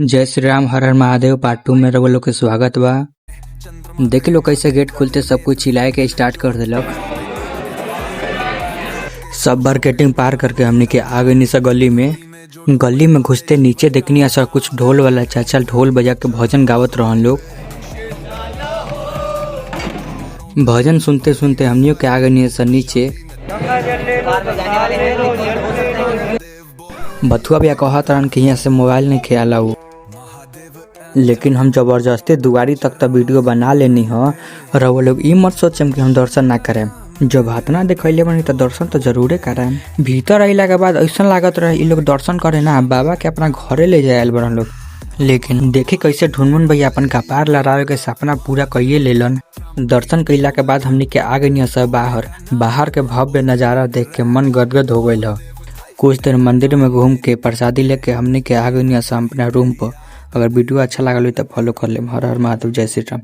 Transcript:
जय श्री राम, हर हर महादेव। पार्ट 2 में रउआ लोग के स्वागत बा। देख लो कैसे गेट खुलते सब कुछ चिल्लाए के स्टार्ट कर दिलक। सब मार्केटिंग पार करके हमने के आगे नीचे गली में घुसते नीचे देखनी ऐसा कुछ ढोल वाला चाचा ढोल बजा के भजन गावत रहन लोग। भजन सुनते सुनते हमनियों के आगे नीचे बथुआ भैया कहत रहन कि यहाँ से मोबाइल नहीं खेला हो, लेकिन हम जबरदस्ती दुआरी तक तो वीडियो बना लेनी हो। और वो लोग ई मत सोचम कि हम दर्शन ना करें, जब हाथ ना देखले बनी तो दर्शन तो जरूरे करें। भीतर अइला के बाद ऐसा लागत रहे ई लोग दर्शन करे ना बाबा के अपना घरे ले जायल बड़न लोग। लेकिन देखे कैसे ढुनमुन भैया अपन कपार लड़ावे के सपना पूरा कइए लेलन। दर्शन कैला के बाद हमनी के आ गई सब बाहर के भव्य नज़ारा देख के मन गदगद हो गई। कुछ देर मंदिर में घूम के प्रसादी लेके हमने के आ गई अपना रूम पर। अगर वीडियो अच्छा लगा तो फॉलो कर ले। हर हर महादेव, जय श्री राम।